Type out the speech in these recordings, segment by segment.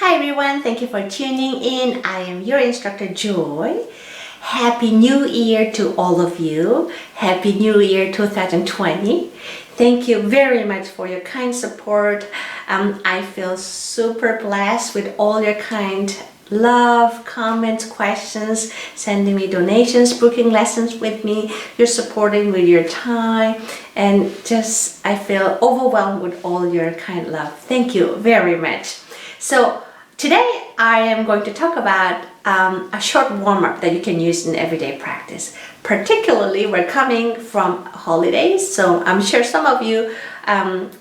Hi everyone, thank you for tuning in. I am your instructor Joy. Happy New Year to all of you. Happy New Year 2020. Thank you very much for your kind support. I feel super blessed with all your kind love, comments, questions, sending me donations, booking lessons with me. You're supporting with your time, and just I feel overwhelmed with all your kind love. Thank you very much. So today I am going to talk about a short warm-up that you can use in everyday practice. Particularly, we're coming from holidays, so I'm sure some of you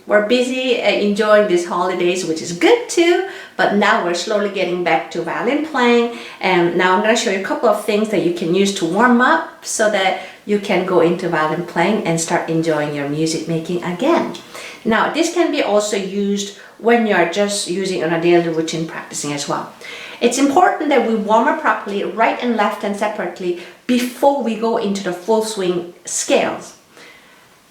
were busy enjoying these holidays, which is good too, but now we're slowly getting back to violin playing, and now I'm going to show you a couple of things that you can use to warm up so that you can go into violin playing and start enjoying your music making again. Now, this can be also used when you're just using on a daily routine practicing as well. It's important that we warm up properly, right and left hand separately, before we go into the full swing scales.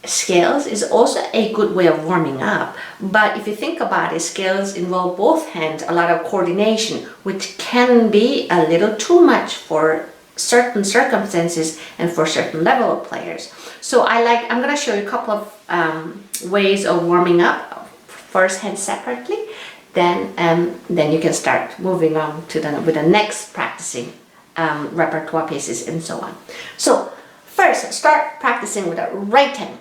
Scales is also a good way of warming up, but if you think about it, scales involve both hands, a lot of coordination, which can be a little too much for certain circumstances and for certain level of players. So I'm going to show you a couple of ways of warming up. First, hand separately, then you can start moving on to with the next practicing repertoire pieces and so on. So first, start practicing with the right hand.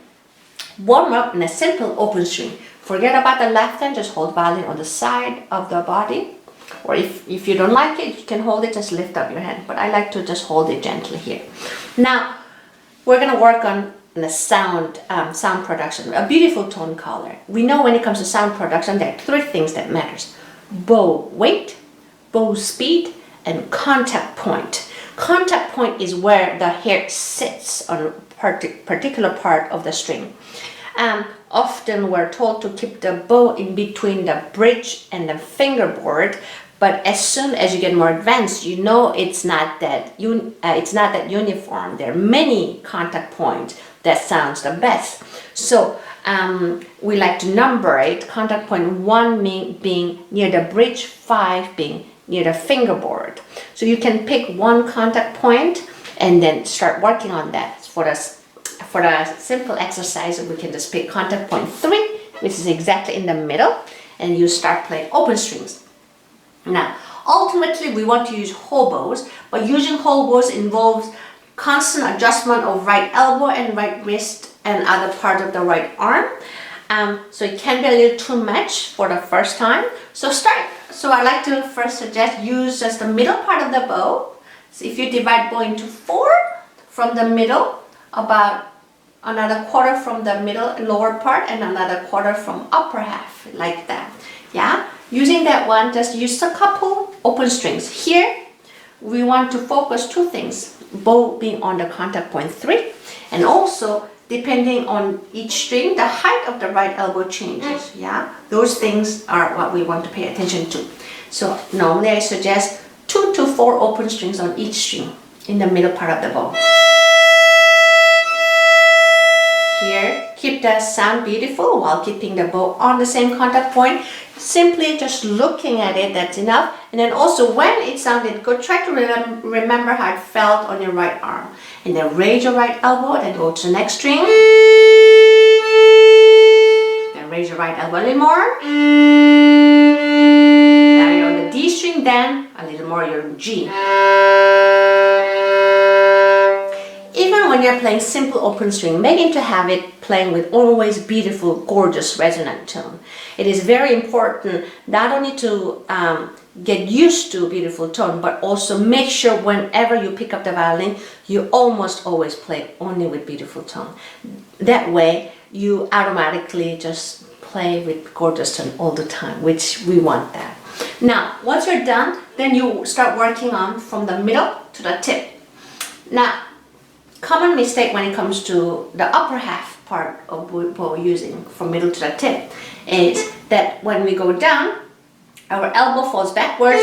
Warm up in a simple open string. Forget about the left hand, just hold violin on the side of the body. Or if you don't like it, you can hold it, just lift up your hand. But I like to just hold it gently here. Now, we're going to work on the sound production, a beautiful tone color. We know when it comes to sound production, there are three things that matters: bow weight, bow speed, and contact point. Contact point is where the hair sits on a particular part of the string. Often we're told to keep the bow in between the bridge and the fingerboard, but as soon as you get more advanced, you know it's not that uniform. There are many contact points that sounds the best. So we like to number it. Contact point 1 being near the bridge, 5 being near the fingerboard. So you can pick one contact point and then start working on that. For the simple exercise, we can just pick contact point 3, which is exactly in the middle, and you start playing open strings. Now, ultimately, we want to use whole bows, but using whole bows involves constant adjustment of right elbow and right wrist and other part of the right arm. So it can be a little too much for the first time. So I like to first suggest use just the middle part of the bow. So if you divide bow into 4, from the middle, about another quarter from the middle lower part and another quarter from upper half, like that. Yeah, using that one, just use a couple open strings. Here we want to focus two things: bow being on the contact point 3, and also depending on each string, the height of the right elbow changes. Yeah, those things are what we want to pay attention to. So normally I suggest 2 to 4 open strings on each string in the middle part of the bow. Here, keep the sound beautiful while keeping the bow on the same contact point. Simply just looking at it, that's enough. And then also when it sounded good, try to remember how it felt on your right arm. And then raise your right elbow, then go to the next string. Then raise your right elbow a little more. Now you're on the D string, then a little more you're in G. Even when you're playing simple open string, make it to have it playing with always beautiful, gorgeous, resonant tone. It is very important not only to get used to beautiful tone, but also make sure whenever you pick up the violin, you almost always play only with beautiful tone. That way, you automatically just play with gorgeous tone all the time, which we want that. Now, once you're done, then you start working on from the middle to the tip. Now, common mistake when it comes to the upper half part of bow using from middle to the tip is that when we go down, our elbow falls backwards.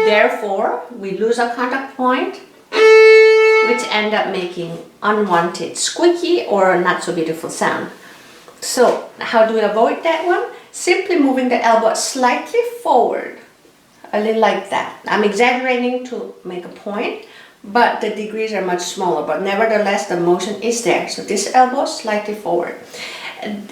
Therefore, we lose our contact point, which end up making unwanted squeaky or not so beautiful sound. So how do we avoid that one? Simply moving the elbow slightly forward a little like that. I'm exaggerating to make a point, but the degrees are much smaller, but nevertheless the motion is there. So this elbow slightly forward.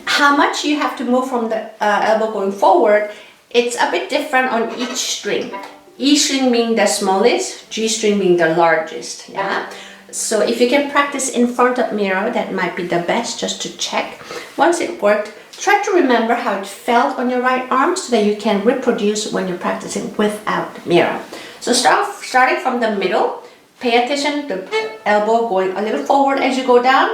How much you have to move from the elbow going forward, it's a bit different on each string. E string being the smallest, G string being the largest. Yeah. So if you can practice in front of mirror, that might be the best, just to check. Once it worked, try to remember how it felt on your right arm so that you can reproduce when you're practicing without mirror. So starting from the middle, pay attention to the elbow going a little forward as you go down.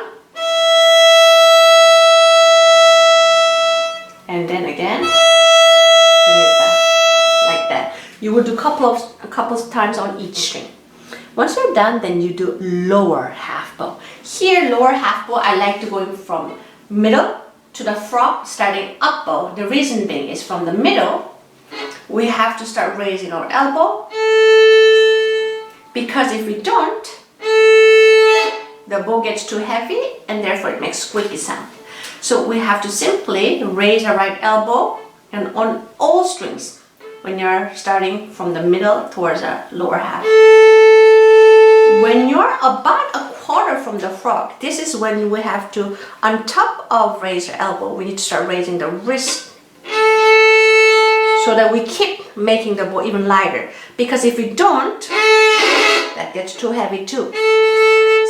And then again, bring it back like that. You will do a couple of times on each string. Once you're done, then you do lower half bow. Here, lower half bow, I like to go from middle to the frog, starting up bow. The reason being is from the middle, we have to start raising our elbow, because if we don't, the bow gets too heavy and therefore it makes squeaky sound. So we have to simply raise our right elbow, and on all strings when you're starting from the middle towards the lower half. When you're about a quarter from the frog, this is when we have to, on top of raise your elbow, we need to start raising the wrist so that we keep making the bow even lighter. Because if we don't, that gets too heavy too.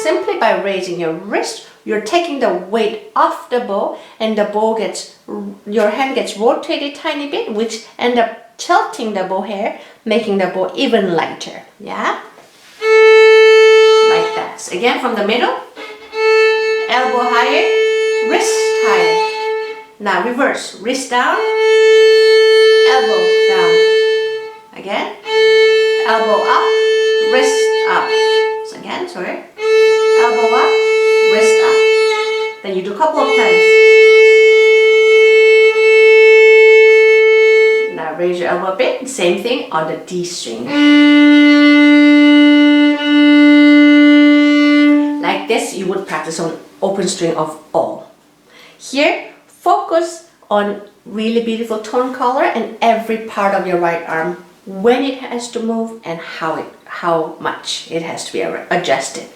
Simply by raising your wrist, you're taking the weight off the bow, and the bow gets, your hand gets rotated a tiny bit, which end up tilting the bow hair, making the bow even lighter. Yeah? Like that. So again, from the middle, elbow higher, wrist higher. Now reverse, wrist down, elbow down. Again, elbow up, wrist up. So again, sorry, elbow up, wrist up. Then you do a couple of times. Now raise your elbow a bit, same thing on the D string. Like this, you would practice on open string of all. Here, focus on really beautiful tone color and every part of your right arm, when it has to move and how much it has to be adjusted.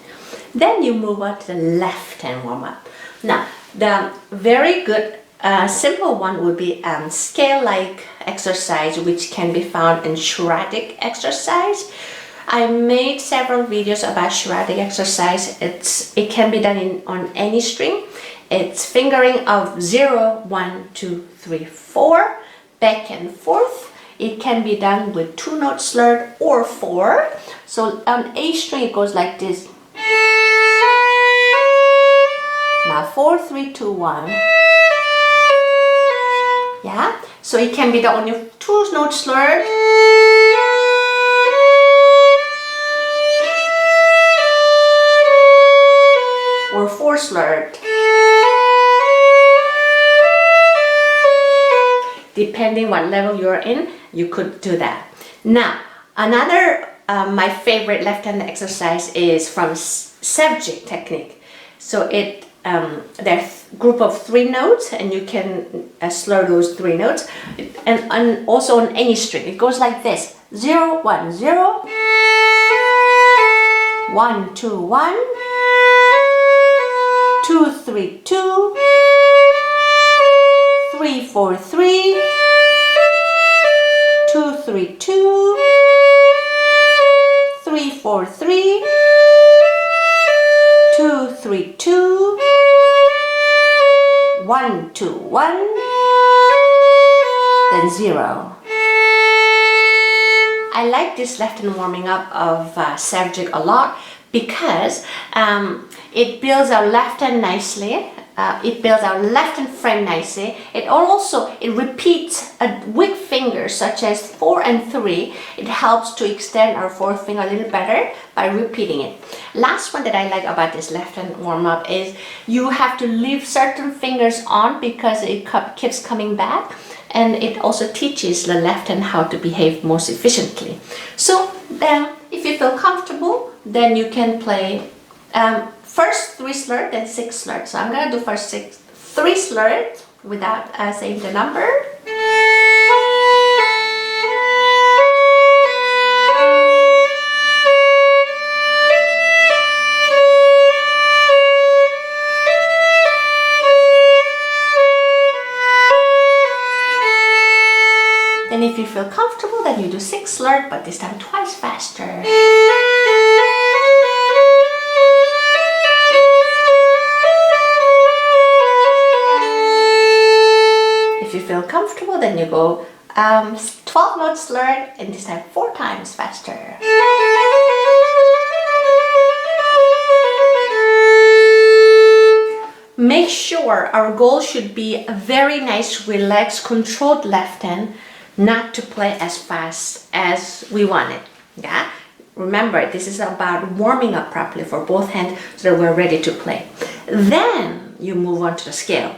Then you move on to the left hand warm up. Now, the very good simple one would be scale-like exercise, which can be found in charadic exercise. I made several videos about charadic exercise. It can be done on any string. It's fingering of 0, 1, 2, 3, 4, back and forth. It can be done with 2-note slurred or 4. So on A string it goes like this. Now 4, 3, 2, 1. Yeah. So it can be done on your 2-note slurred. Or 4 slurred. Depending what level you're in, you could do that. Now, another my favorite left-hand exercise is from Sevcik technique. So there's a group of 3 notes, and you can slur those 3 notes, and also on any string. It goes like this: 0, 1, 0, 1, 2, 1, 2, 3, 2, 3, 4, 3, 2, 3, 2, 3, 4, 3, 2, 3, 2, 1, 2, 1, then 0. I like this left hand warming up of Sevcik a lot because it builds our left hand nicely. It builds our left hand frame nicely. It repeats weak fingers such as 4 and 3. It helps to extend our 4th finger a little better by repeating it. Last one that I like about this left hand warm up is you have to leave certain fingers on because it keeps coming back, and it also teaches the left hand how to behave most efficiently. So then, if you feel comfortable, then you can play first 3 slurred, then 6 slurred. So I'm gonna do first 3 slurred without saying the number. feel comfortable, then you do 6 slurred, but this time twice faster. If you feel comfortable, then you go 12 notes slurred, and this time 4 times faster. Make sure our goal should be a very nice, relaxed, controlled left hand, not to play as fast as we want it. Yeah? Remember, this is about warming up properly for both hands so that we're ready to play. Then you move on to the scale.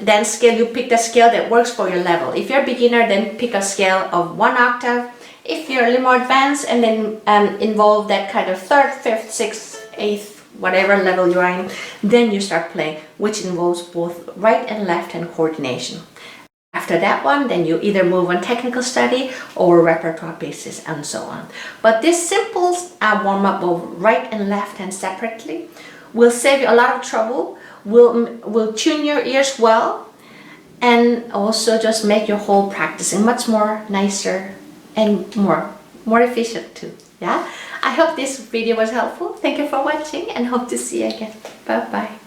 Then you pick the scale that works for your level. If you're a beginner, then pick a scale of 1 octave. If you're a little more advanced, and then involve that kind of 3rd, 5th, 6th, 8th, whatever level you're in, then you start playing, which involves both right and left hand coordination. After that one, then you either move on technical study or repertoire basis and so on. But this simple warm-up of right and left hand separately will save you a lot of trouble, will tune your ears well, and also just make your whole practicing much more nicer and more efficient too. Yeah, I hope this video was helpful. Thank you for watching and hope to see you again. Bye bye.